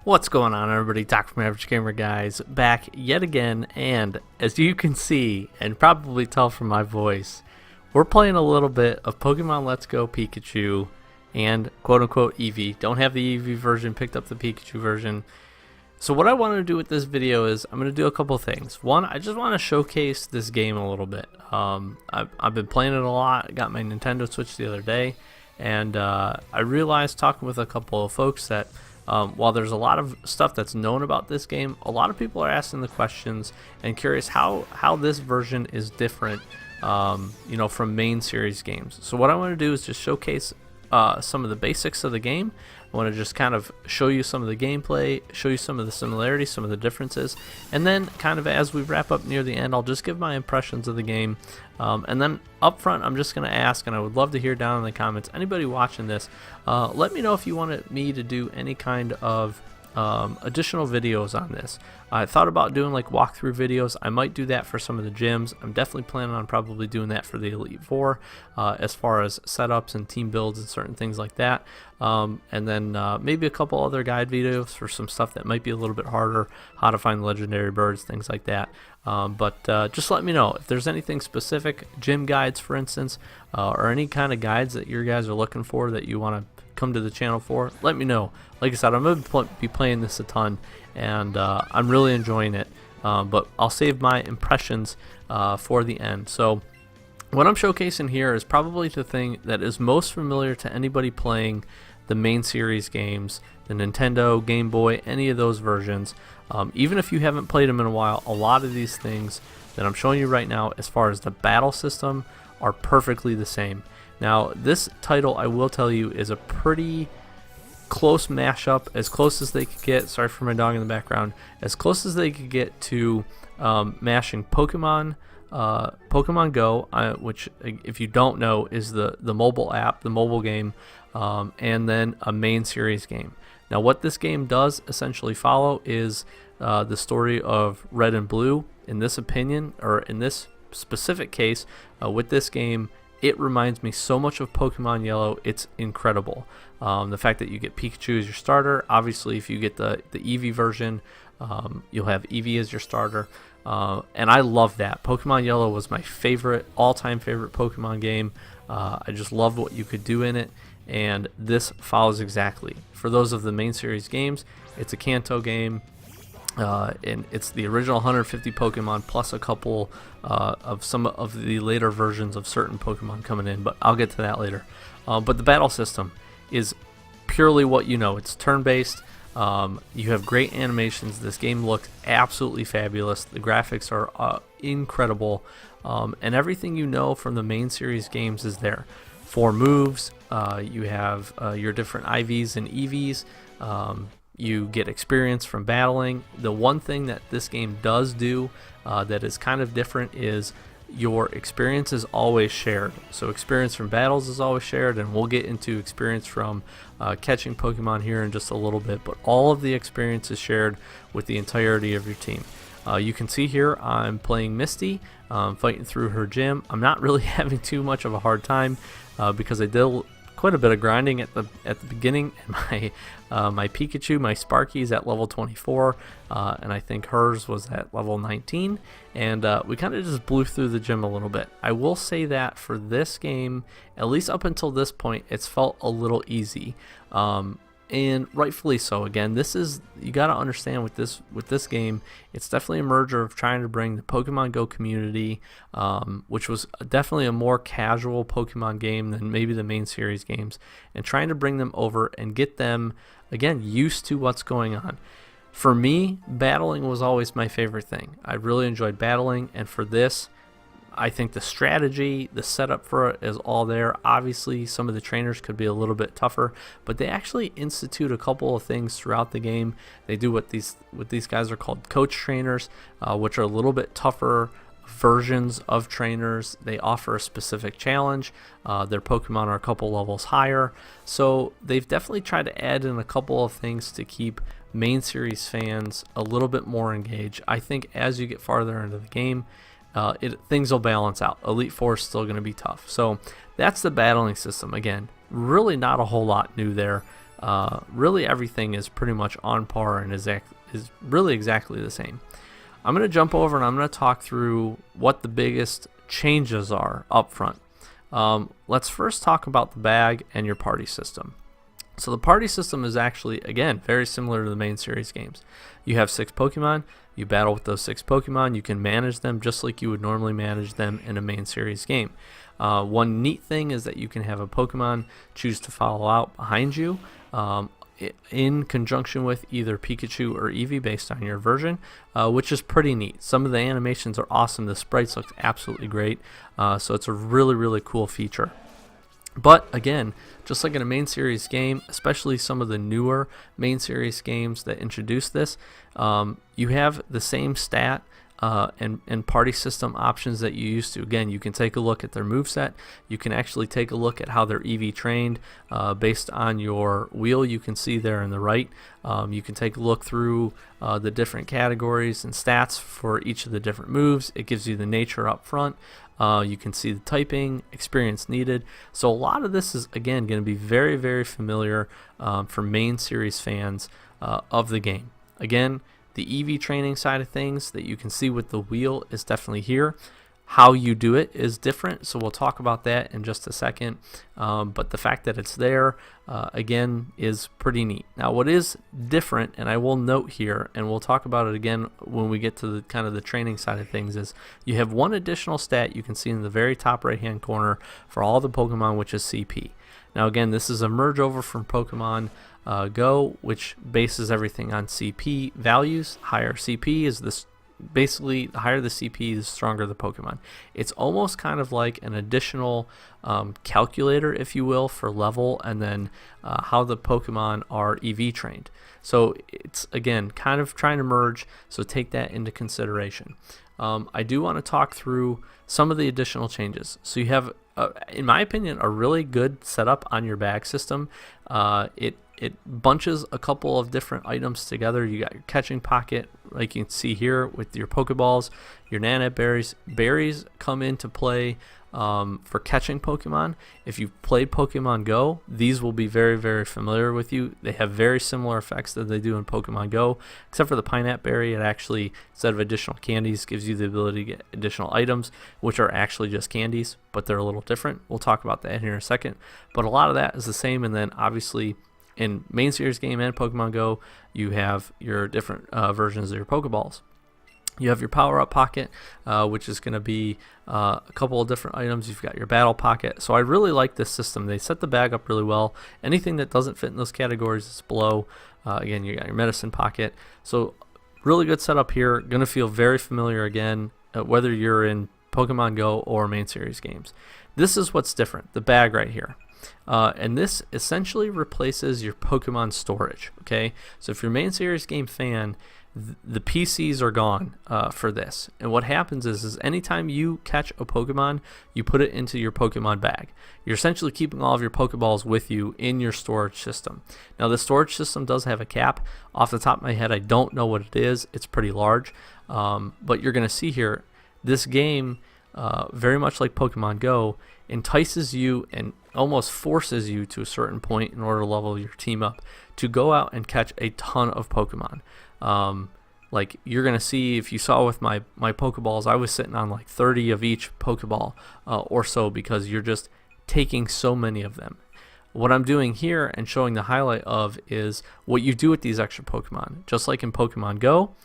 What's going on, everybody? Doc from Average Gamer Guys back yet again, and as you can see and probably tell from my voice, we're playing a little bit of Pokemon Let's Go Pikachu and quote-unquote Eevee. Don't have the Eevee version, picked up the Pikachu version. So what I want to do with this video is I'm going to do a couple things. One, I just want to showcase this game a little bit. I've been playing it a lot. I got my Nintendo Switch the other day, and I realized talking with a couple of folks that while there's a lot of stuff that's known about this game, a lot of people are asking the questions and curious how this version is different, from main series games. So what I want to do is just showcase some of the basics of the game. I want to just kind of show you some of the gameplay, show you some of the similarities, some of the differences, and then kind of as we wrap up near the end, I'll just give my impressions of the game. And then up front, I'm just going to ask, and I would love to hear down in the comments, anybody watching this, let me know if you wanted me to do any kind of additional videos on this. I thought about doing like walkthrough videos. I might do that for some of the gyms. I'm definitely planning on probably doing that for the Elite Four, as far as setups and team builds and certain things like that. And then maybe a couple other guide videos for some stuff that might be a little bit harder, how to find legendary birds, things like that. But just let me know if there's anything specific, gym guides for instance, or any kind of guides that you guys are looking for that you want to come to the channel for. Let me know. Like I said, I'm going to be playing this a ton, and I'm really enjoying it, but I'll save my impressions for the end. So what I'm showcasing here is probably the thing that is most familiar to anybody playing the main series games, the Nintendo, Game Boy, any of those versions. Even if you haven't played them in a while, a lot of these things that I'm showing you right now as far as the battle system are perfectly the same. Now, this title, I will tell you, is a pretty close mashup, as close as they could get, sorry for my dog in the background, as close as they could get to mashing Pokemon Go, which, if you don't know, is the mobile app, the mobile game, and then a main series game. Now, what this game does essentially follow is the story of Red and Blue. In this opinion, or in this specific case, with this game, it reminds me so much of Pokemon Yellow. It's incredible. The fact that you get Pikachu as your starter. Obviously, if you get the Eevee version, you'll have Eevee as your starter. And I love that. Pokemon Yellow was my favorite, all-time favorite Pokemon game. I just loved what you could do in it, and this follows exactly. For those of the main series games, it's a Kanto game. And it's the original 150 Pokemon plus a couple of some of the later versions of certain Pokemon coming in, but I'll get to that later. But the battle system is purely what you know. It's turn-based. You have great animations. This game looks absolutely fabulous. The graphics are incredible, and everything you know from the main series games is there. 4 moves. You have your different IVs and EVs. You get experience from battling. The one thing that this game does do that is kind of different is your experience is always shared. So experience from battles is always shared, and we'll get into experience from catching Pokemon here in just a little bit, but all of the experience is shared with the entirety of your team. You can see here I'm playing Misty, fighting through her gym. I'm not really having too much of a hard time because I did quite a bit of grinding at the beginning, and my Pikachu, my Sparky, is at level 24, and I think hers was at level 19, and we kind of just blew through the gym a little bit. I will say that for this game, at least up until this point, it's felt a little easy, and rightfully so. Again, this is, you got to understand with this game, it's definitely a merger of trying to bring the Pokemon Go community, which was definitely a more casual Pokemon game than maybe the main series games, and trying to bring them over and get them, again, used to what's going on. For me, battling was always my favorite thing. I really enjoyed battling, and for this, I think the strategy, the setup for it is all there. Obviously, some of the trainers could be a little bit tougher, but they actually institute a couple of things throughout the game. They do what these guys are called coach trainers, which are a little bit tougher versions of trainers. They offer a specific challenge. Their Pokemon are a couple levels higher. So they've definitely tried to add in a couple of things to keep main series fans a little bit more engaged. I think as you get farther into the game, things will balance out. Elite Four is still going to be tough. So that's the battling system. Again, really not a whole lot new there. really everything is pretty much on par and is really exactly the same. I'm going to jump over and I'm going to talk through what the biggest changes are up front. Let's first talk about the bag and your party system. So the party system is actually, again, very similar to the main series games. You have 6 Pokemon, you battle with those 6 Pokemon, you can manage them just like you would normally manage them in a main series game. One neat thing is that you can have a Pokemon choose to follow out behind you in conjunction with either Pikachu or Eevee based on your version, which is pretty neat. Some of the animations are awesome, the sprites look absolutely great, so it's a really, really cool feature. But again, just like in a main series game, especially some of the newer main series games that introduce this, you have the same stat and party system options that you used to. Again, you can take a look at their moveset. You can actually take a look at how they're EV trained based on your wheel you can see there on the right. You can take a look through the different categories and stats for each of the different moves. It gives you the nature up front. You can see the typing, experience needed. So a lot of this is, again, going to be very, very familiar for main series fans of the game. Again, the EV training side of things that you can see with the wheel is definitely here. How you do it is different, so we'll talk about that in just a second. But the fact that it's there, again, is pretty neat. Now, what is different, and I will note here, and we'll talk about it again when we get to the kind of the training side of things, is you have one additional stat you can see in the very top right-hand corner for all the Pokemon, which is CP. Now, again, this is a merge over from Pokemon Go, which bases everything on CP values. Higher CP is this. Basically, the higher the CP, the stronger the Pokemon. It's almost kind of like an additional calculator, if you will, for level and then how the Pokemon are EV trained. So it's, again, kind of trying to merge, so take that into consideration. I do want to talk through some of the additional changes. So you have, in my opinion, a really good setup on your bag system. It bunches a couple of different items together. You got your catching pocket, like you can see here with your Pokeballs, your Nanite berries. Berries come into play for catching Pokemon. If you've played Pokemon Go, these will be very, very familiar with you. They have very similar effects that they do in Pokemon Go, except for the Pineapple Berry. It actually, instead of additional candies, gives you the ability to get additional items, which are actually just candies, but they're a little different. We'll talk about that here in a second. But a lot of that is the same, and then obviously in main series game and Pokemon Go, you have your different versions of your Pokeballs. You have your power-up pocket, which is going to be a couple of different items. You've got your battle pocket. So I really like this system. They set the bag up really well. Anything that doesn't fit in those categories is below. Again, you got your medicine pocket. So really good setup here. Going to feel very familiar again, whether you're in Pokemon Go or main series games. This is what's different, the bag right here. And this essentially replaces your Pokemon storage. Okay, so if you're a main series game fan, the PCs are gone for this. And what happens is anytime you catch a Pokemon, you put it into your Pokemon bag. You're essentially keeping all of your Pokeballs with you in your storage system. Now, the storage system does have a cap. Off the top of my head, I don't know what it is. It's pretty large. But you're going to see here, this game, very much like Pokemon Go, entices you and almost forces you to a certain point in order to level your team up to go out and catch a ton of Pokemon. Like you're going to see, if you saw with my Pokeballs, I was sitting on like 30 of each Pokeball or so, because you're just taking so many of them. What I'm doing here and showing the highlight of is what you do with these extra Pokemon. Just like in Pokemon Go,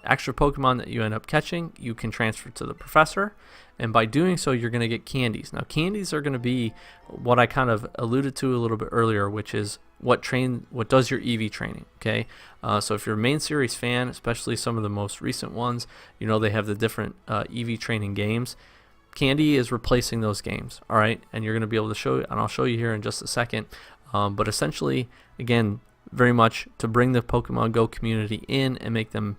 extra Pokemon that you end up catching, you can transfer to the professor, and by doing so, you're going to get candies. Now, candies are going to be what I kind of alluded to a little bit earlier, which is what does your EV training. Okay, so if you're a main series fan, especially some of the most recent ones, you know they have the different EV training games. Candy is replacing those games. All right, and you're going to be able to show, and I'll show you here in just a second. But essentially, again, very much to bring the Pokemon Go community in and make them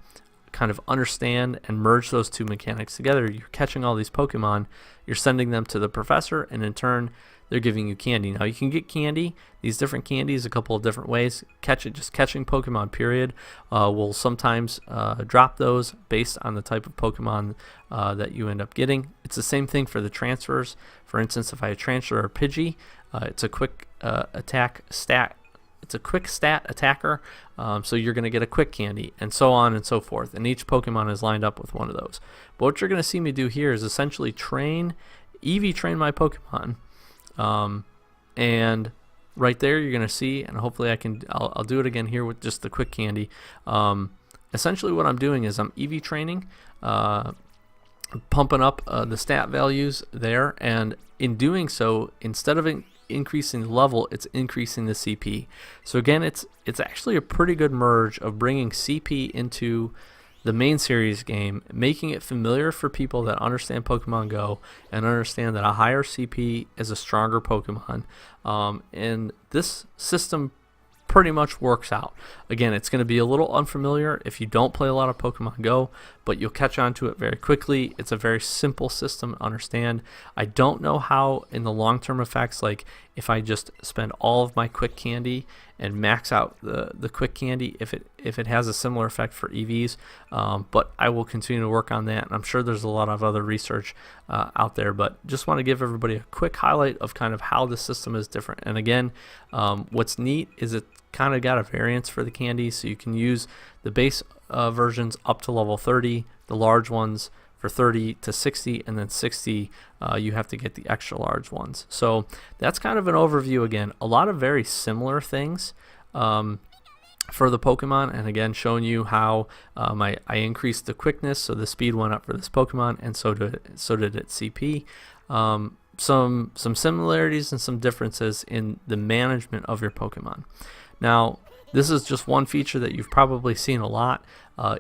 kind of understand and merge those two mechanics together. You're catching all these Pokemon, you're sending them to the professor, and in turn, they're giving you candy. Now, you can get candy, these different candies, a couple of different ways. Just catching Pokemon, period. Will sometimes drop those based on the type of Pokemon that you end up getting. It's the same thing for the transfers. For instance, if I transfer a Pidgey, it's a quick attack stat it's a quick stat attacker, so you're going to get a quick candy, and so on and so forth. And each Pokemon is lined up with one of those. But what you're going to see me do here is essentially EV train my Pokemon, and right there you're going to see, and hopefully I'll do it again here with just the quick candy. Essentially what I'm doing is I'm EV training, pumping up the stat values there, and in doing so, instead of increasing the level, it's increasing the CP. So again, it's actually a pretty good merge of bringing CP into the main series game, making it familiar for people that understand Pokemon Go and understand that a higher CP is a stronger Pokemon. And this system pretty much works out. Again, it's going to be a little unfamiliar if you don't play a lot of Pokemon Go, but you'll catch on to it very quickly. It's a very simple system to understand. I don't know how in the long-term effects, like if I just spend all of my quick candy and max out the quick candy, if it has a similar effect for EVs, but I will continue to work on that, and I'm sure there's a lot of other research out there, but just want to give everybody a quick highlight of kind of how the system is different. And again, what's neat is it kind of got a variance for the candies, so you can use the base versions up to level 30, the large ones for 30 to 60, and then 60 you have to get the extra large ones. So that's kind of an overview. Again, a lot of very similar things for the Pokemon, and again showing you how I increased the quickness, so the speed went up for this Pokemon, and so did its CP. Some similarities and some differences in the management of your Pokemon. Now, this is just one feature that you've probably seen a lot.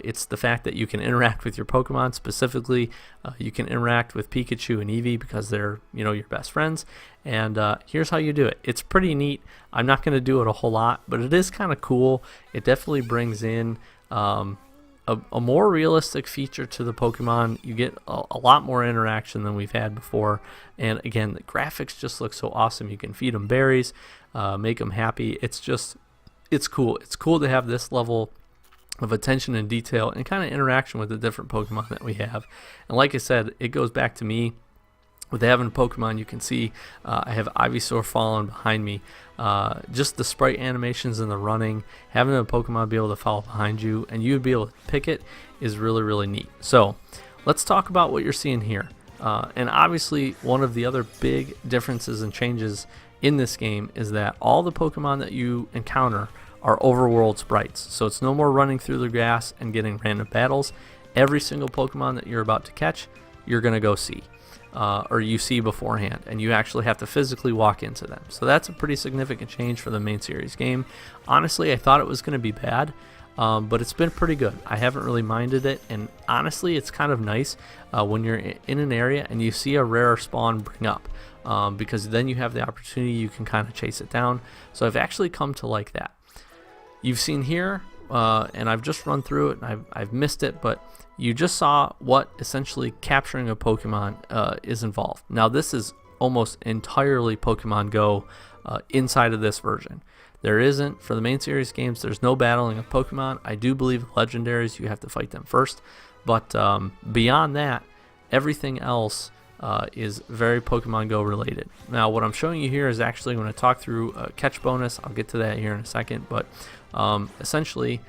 It's the fact that you can interact with your Pokemon. Specifically, you can interact with Pikachu and Eevee because they're, your best friends. And here's how you do it. It's pretty neat. I'm not going to do it a whole lot, but it is kind of cool. It definitely brings in a more realistic feature to the Pokemon. You get a lot more interaction than we've had before. And again, the graphics just look so awesome. You can feed them berries, make them happy. It's cool. It's cool to have this level of attention and detail and kind of interaction with the different Pokemon that we have. And like I said, it goes back to me with having Pokemon. You can see I have Ivysaur falling behind me. Just the sprite animations and the running, having a Pokemon be able to follow behind you and you'd be able to pick it is really, really neat. So let's talk about what you're seeing here. And obviously one of the other big differences and changes in this game is that all the Pokemon that you encounter are overworld sprites. So it's no more running through the grass and getting random battles. Every single Pokemon that you're about to catch, you're going to go see. Or you see beforehand, and you actually have to physically walk into them. So that's a pretty significant change for the main series game. Honestly, I thought it was going to be bad, but it's been pretty good. I haven't really minded it, and honestly, it's kind of nice when you're in an area and you see a rare spawn bring up, because then you have the opportunity, you can kind of chase it down. So I've actually come to like that. You've seen here, and I've just run through it, and I've missed it, but you just saw what essentially capturing a Pokemon is involved. Now this is almost entirely Pokemon Go inside of this version. There isn't, for the main series games, there's no battling of Pokemon. I do believe legendaries, you have to fight them first, but beyond that, everything else is very Pokemon Go related. Now what I'm showing you here is actually when I talk through catch bonus, I'll get to that here in a second, but essentially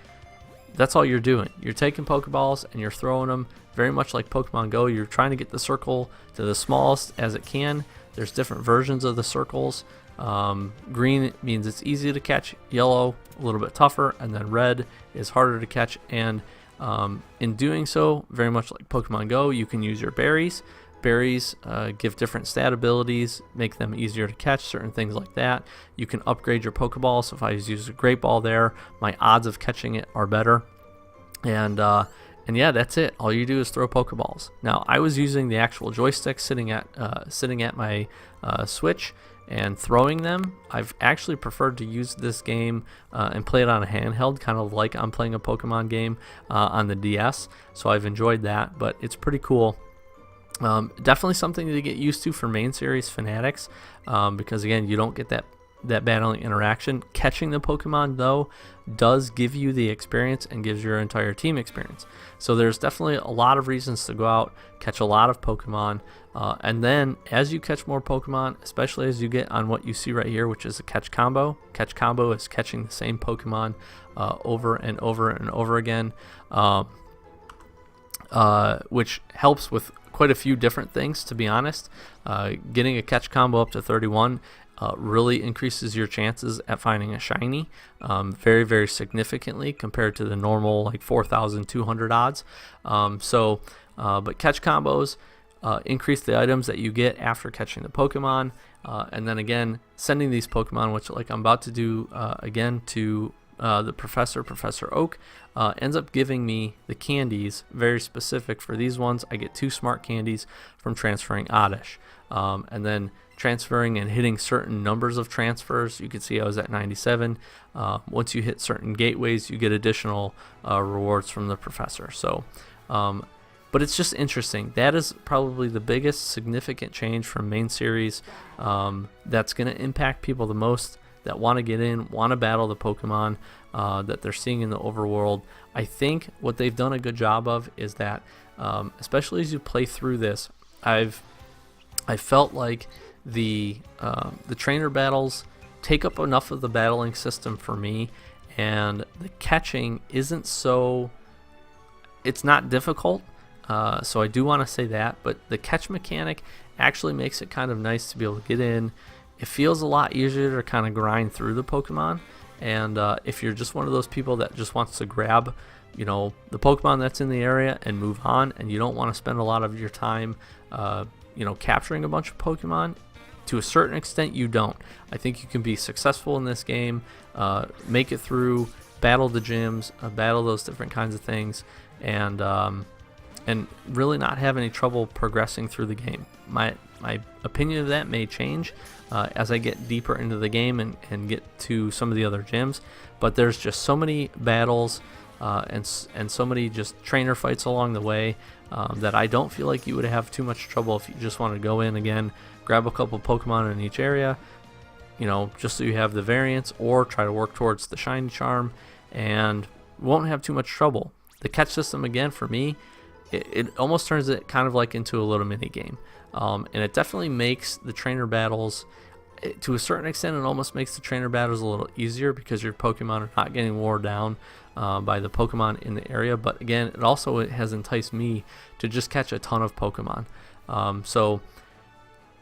that's all you're doing. You're taking Pokeballs and you're throwing them very much like Pokemon Go. You're trying to get the circle to the smallest as it can. There's different versions of the circles. Green means it's easy to catch, yellow a little bit tougher, and then red is harder to catch. And in doing so, very much like Pokemon Go, you can use your berries. Berries give different stat abilities, make them easier to catch, certain things like that. You can upgrade your Pokeball, so if I use a Great Ball there, my odds of catching it are better. And yeah, that's it. All you do is throw Pokeballs. Now, I was using the actual joystick sitting at my Switch and throwing them. I've actually preferred to use this game and play it on a handheld, kind of like I'm playing a Pokemon game on the DS, so I've enjoyed that, but it's pretty cool. Definitely something to get used to for main series fanatics, because again, you don't get that battling interaction. Catching the Pokemon though does give you the experience and gives your entire team experience. So there's definitely a lot of reasons to go out, catch a lot of Pokemon. And then as you catch more Pokemon, especially as you get on what you see right here, which is a catch combo. Catch combo is catching the same Pokemon over and over and over again, which helps with quite a few different things, to be honest. Getting a catch combo up to 31 really increases your chances at finding a shiny very, very significantly compared to the normal like 4,200 odds. But catch combos increase the items that you get after catching the Pokemon, and then again sending these Pokemon, which like I'm about to do again to the Professor Oak, ends up giving me the candies very specific for these ones. I get 2 smart candies from transferring Oddish, and then transferring and hitting certain numbers of transfers. You can see I was at 97. Once you hit certain gateways, you get additional rewards from the Professor. So but it's just interesting. That is probably the biggest significant change from main series that's going to impact people the most, that want to get in, want to battle the Pokemon that they're seeing in the overworld. I think what they've done a good job of is that, especially as you play through this, I felt like the trainer battles take up enough of the battling system for me, and the catching isn't so. It's not difficult. So I do want to say that, but the catch mechanic actually makes it kind of nice to be able to get in. It feels a lot easier to kind of grind through the Pokemon, and if you're just one of those people that just wants to grab, the Pokemon that's in the area and move on, and you don't want to spend a lot of your time, capturing a bunch of Pokemon, to a certain extent you don't. I think you can be successful in this game, make it through, battle the gyms, battle those different kinds of things, and really not have any trouble progressing through the game. My opinion of that may change as I get deeper into the game and get to some of the other gyms, but there's just so many battles and so many just trainer fights along the way that I don't feel like you would have too much trouble if you just want to go in again, grab a couple Pokemon in each area, just so you have the variants, or try to work towards the shiny charm, and won't have too much trouble. The catch system, again, for me, it almost turns it kind of like into a little mini game, and it definitely makes the trainer battles, to a certain extent, it almost makes the trainer battles a little easier because your Pokemon are not getting wore down by the Pokemon in the area. But again, it has enticed me to just catch a ton of Pokemon. So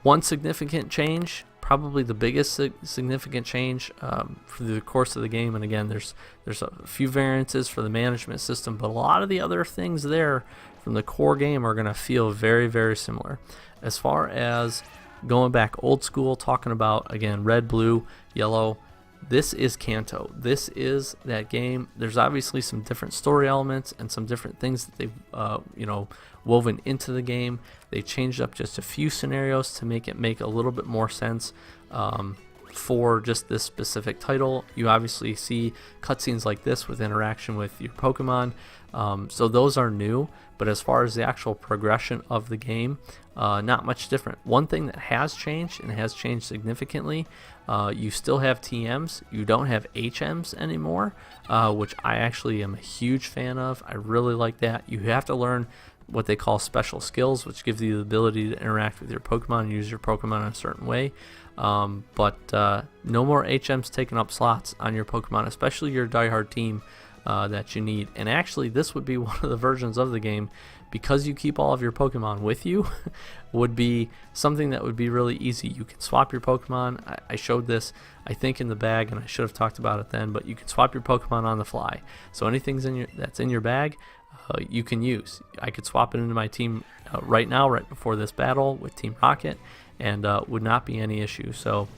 one significant change, probably the biggest significant change for the course of the game, and again, there's a few variances for the management system, but a lot of the other things there from the core game are going to feel very, very similar. As far as going back old school, talking about, again, red, blue, yellow, this is Kanto. This is that game. There's obviously some different story elements and some different things that they've woven into the game. They changed up just a few scenarios to make it make a little bit more sense for just this specific title. You obviously see cutscenes like this with interaction with your Pokemon, so those are new. But as far as the actual progression of the game, not much different. One thing that has changed, and has changed significantly, you still have TMs. You don't have HMs anymore, which I actually am a huge fan of. I really like that. You have to learn what they call special skills, which gives you the ability to interact with your Pokemon and use your Pokemon in a certain way. But no more HMs taking up slots on your Pokemon, especially your diehard team that you need. And actually, this would be one of the versions of the game, because you keep all of your Pokemon with you, would be something that would be really easy. You can swap your Pokemon. I showed this, I think, in the bag, and I should have talked about it then, but you can swap your Pokemon on the fly. So anything that's in your bag, you can use. I could swap it into my team right now, right before this battle with Team Rocket, and would not be any issue. So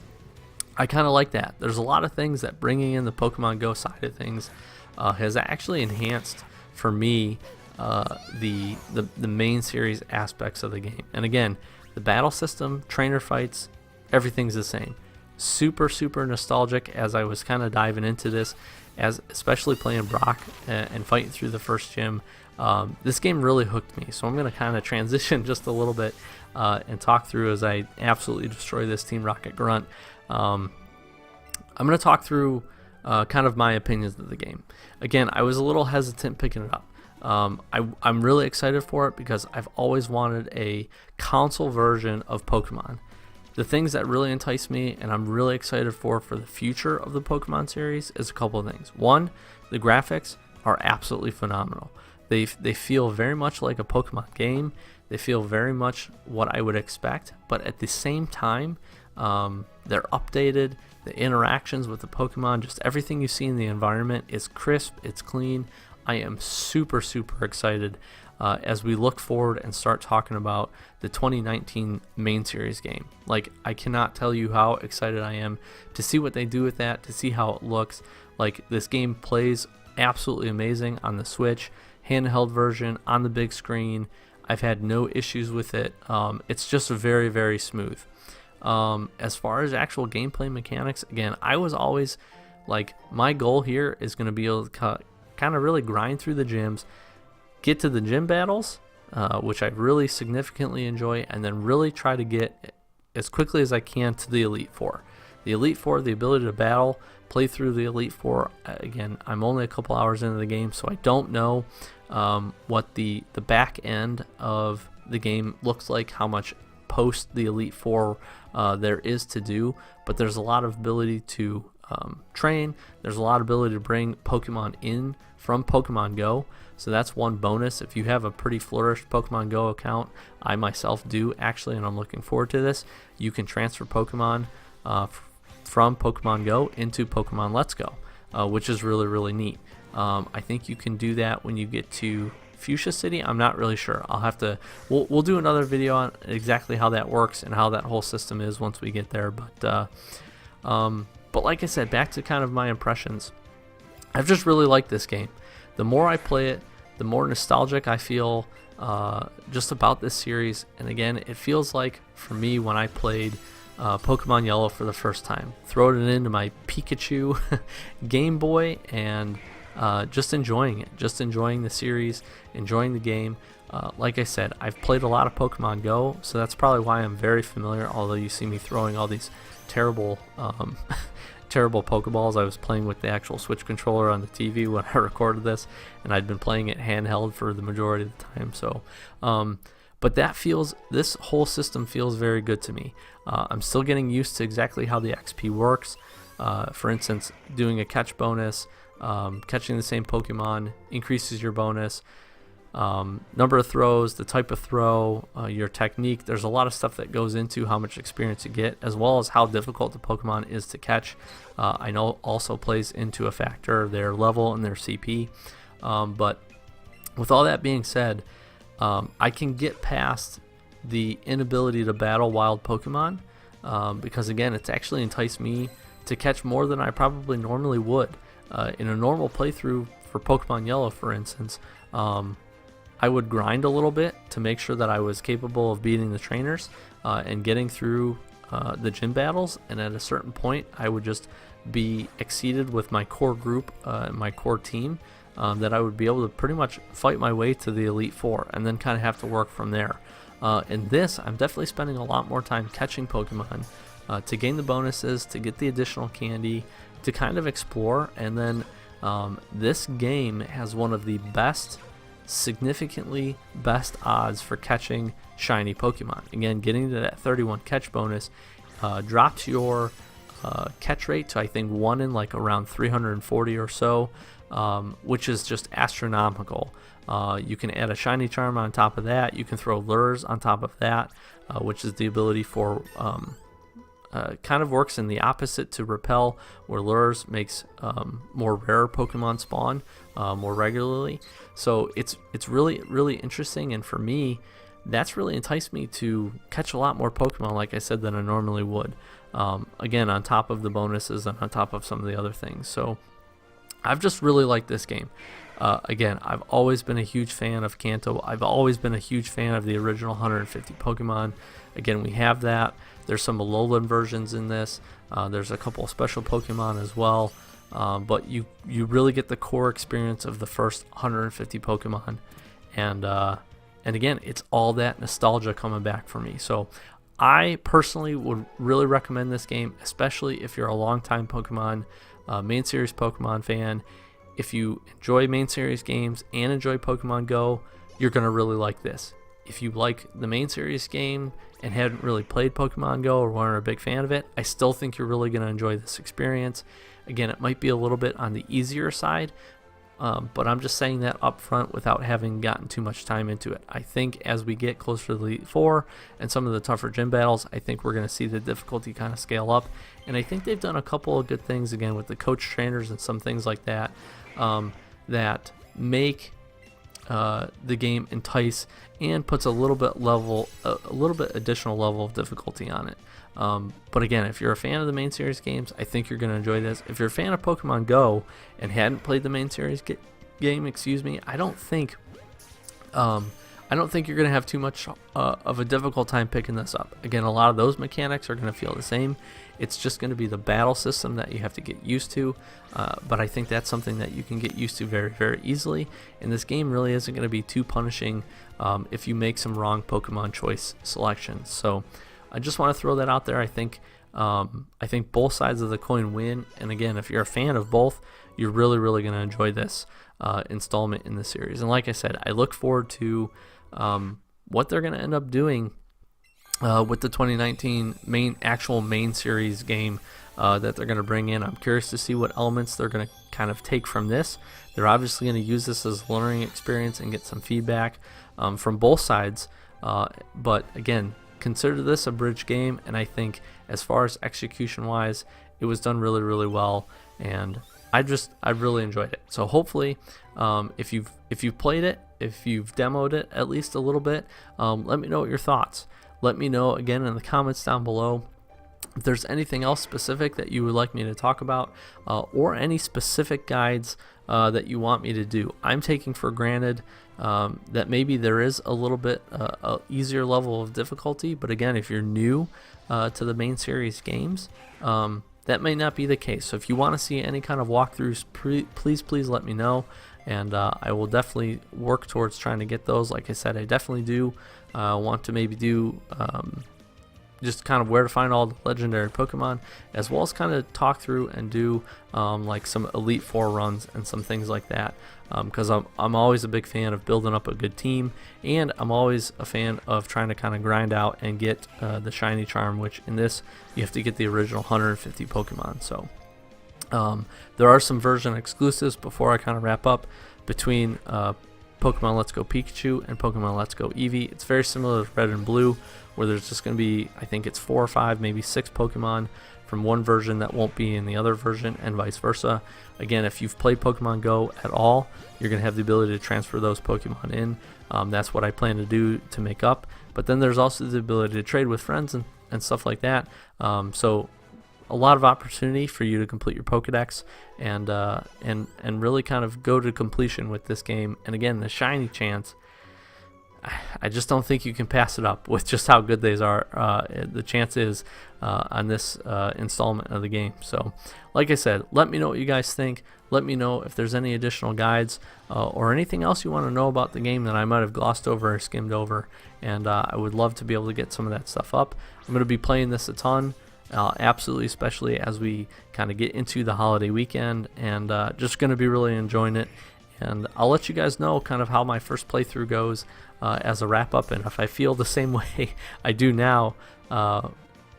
I kind of like that. There's a lot of things that bringing in the Pokemon Go side of things has actually enhanced for me the main series aspects of the game. And again, the battle system, trainer fights, everything's the same. Super, super nostalgic as I was kind of diving into this, especially playing Brock and fighting through the first gym. This game really hooked me, so I'm going to kind of transition just a little bit and talk through as I absolutely destroy this Team Rocket grunt. I'm going to talk through kind of my opinions of the game. Again, I was a little hesitant picking it up. I'm really excited for it because I've always wanted a console version of Pokemon. The things that really entice me and I'm really excited for the future of the Pokemon series is a couple of things. One, the graphics are absolutely phenomenal. They feel very much like a Pokemon game. They feel very much what I would expect, but at the same time, they're updated. The interactions with the Pokemon, just everything you see in the environment is crisp, it's clean. I am super, super excited as we look forward and start talking about the 2019 main series game. Like, I cannot tell you how excited I am to see what they do with that, to see how it looks. Like, this game plays absolutely amazing on the Switch, handheld version, on the big screen. I've had no issues with it. It's just very, very smooth. As far as actual gameplay mechanics, again, I was always like, my goal here is going to be able to kind of really grind through the gyms, get to the gym battles, which I really significantly enjoy, and then really try to get as quickly as I can to the Elite Four. The Elite Four, the ability to battle, play through the Elite Four. Again, I'm only a couple hours into the game, so I don't know what the back end of the game looks like, how much post the Elite Four there is to do, but there's a lot of ability to train. There's a lot of ability to bring Pokemon in from Pokemon Go, so that's one bonus. If you have a pretty flourished Pokemon Go account, I myself do actually, and I'm looking forward to this, you can transfer Pokemon from Pokemon Go into Pokemon Let's Go, which is really, really neat. I think you can do that when you get to Fuchsia City. I'm not really sure. I'll have to. We'll do another video on exactly how that works and how that whole system is once we get there. But like I said, back to kind of my impressions. I've just really liked this game. The more I play it, the more nostalgic I feel just about this series. And again, it feels like for me when I played Pokemon Yellow for the first time, throwing it into my Pikachu Game Boy and just enjoying it, just enjoying the series, enjoying the game. Like I said, I've played a lot of Pokemon Go, so that's probably why I'm very familiar, although you see me throwing all these terrible terrible Pokeballs. I was playing with the actual Switch controller on the TV when I recorded this, and I'd been playing it handheld for the majority of the time. So but this whole system feels very good to me. I'm still getting used to exactly how the XP works. For instance, doing a catch bonus, catching the same Pokemon increases your bonus. Number of throws, the type of throw, your technique. There's a lot of stuff that goes into how much experience you get, as well as how difficult the Pokemon is to catch. I know also plays into a factor their level and their CP. But with all that being said, I can get past the inability to battle wild Pokemon because, again, it's actually enticed me to catch more than I probably normally would. In a normal playthrough for Pokemon Yellow, for instance, I would grind a little bit to make sure that I was capable of beating the trainers and getting through the gym battles, and at a certain point I would just be exceeded with my core group, my core team, that I would be able to pretty much fight my way to the Elite Four and then kind of have to work from there. In this, I'm definitely spending a lot more time catching Pokemon to gain the bonuses, to get the additional candy, to kind of explore. And then this game has one of the significantly best odds for catching shiny Pokemon. Again, getting to that 31 catch bonus drops your catch rate to, I think, 1 in like around 340 or so, which is just astronomical. You can add a shiny charm on top of that. You can throw lures on top of that, which is the ability for kind of works in the opposite to repel, where lures makes more rare Pokemon spawn more regularly. So it's really, really interesting, and for me, that's really enticed me to catch a lot more Pokemon, like I said, than I normally would. Again, on top of the bonuses and on top of some of the other things. So I've just really liked this game. Again, I've always been a huge fan of Kanto. I've always been a huge fan of the original 150 Pokemon. Again, we have that. There's some Alolan versions in this. There's a couple of special Pokemon as well. But you really get the core experience of the first 150 Pokemon. And again, it's all that nostalgia coming back for me. So I personally would really recommend this game, especially if you're a longtime Pokemon main series Pokemon fan. if you enjoy main series games and enjoy Pokemon Go, you're going to really like this. If you like the main series game and hadn't really played Pokemon Go or weren't a big fan of it, I still think you're really going to enjoy this experience. Again, it might be a little bit on the easier side, but I'm just saying that up front without having gotten too much time into it. I think as we get closer to the Elite Four and some of the tougher gym battles, I think we're going to see the difficulty kind of scale up. And I think they've done a couple of good things, again, with the coach trainers and some things like that, that make the game entice and puts a little bit additional level of difficulty on it. But again, if you're a fan of the main series games, I think you're going to enjoy this. If you're a fan of Pokemon Go and hadn't played the main series game, I don't think you're going to have too much of a difficult time picking this up. Again, a lot of those mechanics are going to feel the same. It's just going to be the battle system that you have to get used to. But I think that's something that you can get used to very, very easily. And this game really isn't going to be too punishing if you make some wrong Pokemon choice selections. So I just want to throw that out there. I think both sides of the coin win. And again, if you're a fan of both, you're really, really going to enjoy this installment in the series. And like I said, I look forward to what they're going to end up doing with the 2019 actual main series game that they're going to bring in. I'm curious to see what elements they're going to kind of take from this. They're obviously going to use this as a learning experience and get some feedback from both sides. But again, consider this a bridge game, and I think as far as execution wise, it was done really, really well, and I really enjoyed it. So hopefully, if you've played it, if you've demoed it at least a little bit, let me know your thoughts. Let me know again in the comments down below if there's anything else specific that you would like me to talk about, or any specific guides that you want me to do. I'm taking for granted that maybe there is a little bit easier level of difficulty, but again, if you're new to the main series games, that may not be the case. So if you want to see any kind of walkthroughs, please let me know, and I will definitely work towards trying to get those. Like I said, I definitely do want to maybe do just kind of where to find all the legendary Pokemon, as well as kind of talk through and do like some Elite Four runs and some things like that, because I'm always a big fan of building up a good team, and I'm always a fan of trying to kind of grind out and get the shiny charm, which in this you have to get the original 150 Pokemon. So there are some version exclusives before I kind of wrap up between Pokemon Let's Go Pikachu and Pokemon Let's Go Eevee. It's very similar to Red and Blue, where there's just going to be, I think it's 4 or 5, maybe 6 Pokemon from one version that won't be in the other version, and vice versa. Again, if you've played Pokemon Go at all, you're going to have the ability to transfer those Pokemon in. That's what I plan to do to make up. But then there's also the ability to trade with friends and stuff like that. So a lot of opportunity for you to complete your Pokedex and really kind of go to completion with this game. And again, the shiny chance, I just don't think you can pass it up with just how good these are. The chance is on this installment of the game. So like I said, let me know what you guys think. Let me know if there's any additional guides or anything else you want to know about the game that I might have glossed over or skimmed over, and I would love to be able to get some of that stuff up. I'm going to be playing this a ton. Absolutely, especially as we kind of get into the holiday weekend, and just going to be really enjoying it. And I'll let you guys know kind of how my first playthrough goes as a wrap up, and if I feel the same way I do now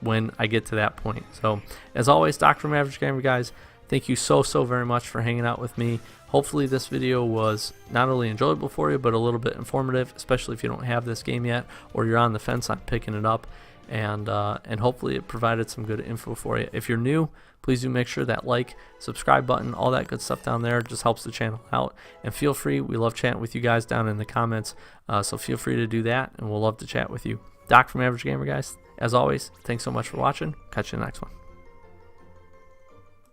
when I get to that point. So as always, Dr. Maverick Gamer, guys, thank you so very much for hanging out with me. Hopefully this video was not only enjoyable for you, but a little bit informative, especially if you don't have this game yet or you're on the fence on picking it up. And hopefully it provided some good info for you. If you're new, please do make sure that like, subscribe button, all that good stuff down there just helps the channel out. And feel free, we love chatting with you guys down in the comments, so feel free to do that, and we'll love to chat with you. Doc from Average Gamer, guys, as always, thanks so much for watching. Catch you in the next one.